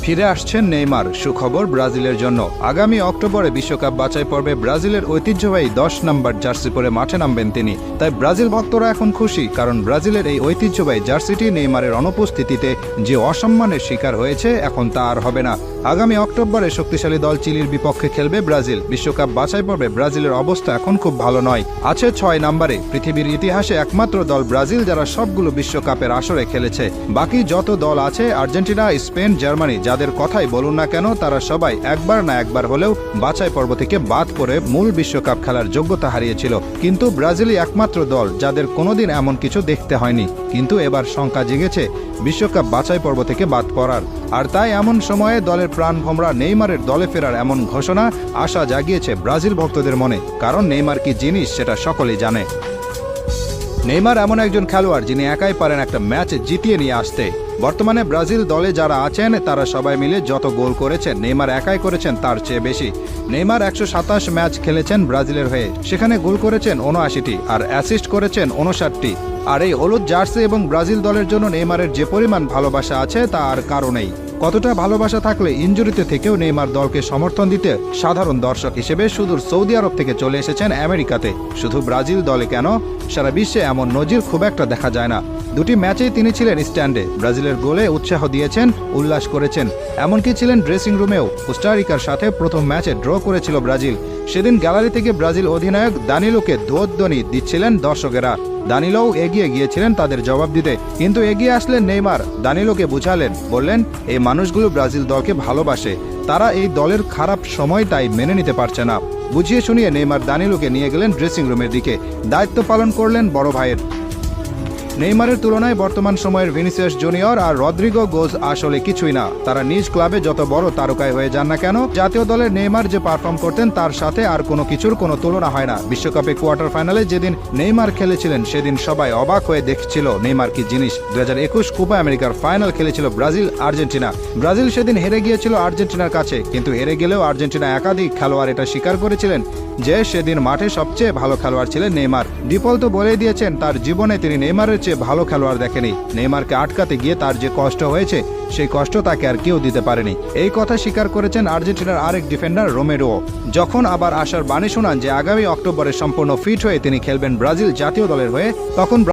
ফিরে আসছেন নেইমার। সুখবর ব্রাজিলের জন্য, আগামী অক্টোবরে বিশ্বকাপ বাছাই পর্বে ব্রাজিলের ঐতিহ্যবাহী 10 নম্বর জার্সি পরে মাঠে নামবেন তিনি। তাই ব্রাজিল ভক্তরা এখন খুশি, কারণ ব্রাজিলের এই ঐতিহ্যবাহী জার্সিটি নেইমারের অনুপস্থিতিতে যে অসম্মানের শিকার হয়েছে, এখন তা আর হবে না। আগামী অক্টোবরে শক্তিশালী দল চিলির বিপক্ষে খেলবে ব্রাজিল। বিশ্বকাপ বাছাই পর্বে ব্রাজিলের অবস্থা এখন খুব ভালো নয়, আছে 6 নম্বরে। পৃথিবীর ইতিহাসে একমাত্র দল ব্রাজিল যারা সবগুলো বিশ্বকাপের আসরে খেলেছে। বাকি যত দল আছে, আর্জেন্টিনা, স্পেন, জার্মানি, যাদের কথাই বলুন না কেন, তারা সবাই একবার না একবার হলেও বাছাই পর্ব থেকে বাদ পড়ে মূল বিশ্বকাপ খেলার যোগ্যতা হারিয়েছিল। কিন্তু ব্রাজিলই একমাত্র দল যাদের কোনোদিন এমন কিছু দেখতে হয়নি। কিন্তু এবার শঙ্কা জেগেছে বিশ্বকাপ বাছাই পর্ব থেকে বাদ পড়ার। আর তাই এমন সময়ে দলের প্রাণভোমরা নেইমারের দলে ফেরার এমন ঘোষণা আশা জাগিয়েছে ব্রাজিল ভক্তদের মনে, কারণ নেইমার কি জিনিস সেটা সকলেই জানে। নেইমার এমন একজন খেলোয়াড় যিনি একাই পারেন একটা ম্যাচ জিতিয়ে নিয়ে আসতে। বর্তমানে ব্রাজিল দলে যারা আছেন তারা সবাই মিলে যত গোল করেছেন, নেইমার একাই করেছেন তার চেয়ে বেশি। নেইমার 127 ম্যাচ খেলেছেন ব্রাজিলের হয়ে, সেখানে গোল করেছেন 79টি আর অ্যাসিস্ট করেছেন 59টি। আর এই হলুদ জার্সি এবং ব্রাজিল দলের জন্য নেইমারের যে পরিমাণ ভালোবাসা আছে তা আর কারো নেই। কতটা ভালোবাসা থাকলে ইনজুরিতে থেকেও নেইমার দলকে সমর্থন দিতে সাধারণ দর্শক হিসেবে সুদূর সৌদি আরব থেকে চলে এসেছেন আমেরিকাতে। শুধু ব্রাজিল দলে কেন, সারা বিশ্বে এমন নজির খুব একটা দেখা যায় না। 2টি ম্যাচেই তিনি ছিলেন স্ট্যান্ডে, ব্রাজিলের গোলে উৎসাহ দিয়েছেন, উল্লাস করেছেন, এমনকি ছিলেন ড্রেসিং রুমেও। কোস্টারিকার সাথে প্রথম ম্যাচে ড্র করেছিল ব্রাজিল। সেদিন গ্যালারি থেকে ব্রাজিল অধিনায়ক দানিলোকে ধ্বনি দিচ্ছিলেন দর্শকেরা। দানিলোও এগিয়ে গিয়েছিলেন তাদের জবাব দিতে, কিন্তু এগিয়ে আসলেন নেইমার, দানিলোকে বুঝালেন, বললেন এই মানুষগুলো ব্রাজিল দলকে ভালোবাসে, তারা এই দলের খারাপ সময়টাই মেনে নিতে পারছে না। বুঝিয়ে শুনিয়ে নেইমার দানিলোকে নিয়ে গেলেন ড্রেসিং রুমের দিকে, দায়িত্ব পালন করলেন বড় ভাইয়ের। নেইমারের তুলনায় বর্তমান সময়ের ভিনিসিয়াস জুনিয়র আর রদ্রিগো গোজ আসলে কিছুই না। তারা নিজ ক্লাবে যত বড় তারকায় হয়ে যান না কেন, জাতীয় দলের নেইমার যে পারফর্ম করতেন তার সাথে আর কোনো কিছুর কোনো তুলনা হয় না। বিশ্বকাপে কোয়ার্টার ফাইনালে যেদিন নেইমার খেলেছিলেন, সেদিন সবাই অবাক হয়ে দেখছিল নেইমার কি জিনিস। 2021 কোপা আমেরিকার ফাইনাল খেলেছিল ব্রাজিল আর্জেন্টিনা। ব্রাজিল সেদিন হেরে গিয়েছিল আর্জেন্টিনার কাছে, কিন্তু হেরে গেলেও আর্জেন্টিনা একাধিক খেলোয়াড় এটা স্বীকার করেছিলেন যে সেদিন মাঠে সবচেয়ে ভালো খেলোয়াড় ছিলেন নেইমার। ডিপল তো বলেই দিয়েছেন তার জীবনে তিনি নেইমারের চেয়ে ভালো খেলোয়াড় দেখেনি। নেইমারকে আটকাতে গিয়ে তার যে কষ্ট হয়েছে, সেই কষ্ট তাকে আর কেউ দিতে পারেনি। এই কথা স্বীকার করেছেন আর্জেন্টিনার আরেক ডিফেন্ডার রোমেরো। যখন আবার আশার বাণী শোনান যে আগামী অক্টোবরে সম্পূর্ণ ফিট হয়ে তিনি খেলবেন ব্রাজিল জাতীয় দলের হয়ে, তখন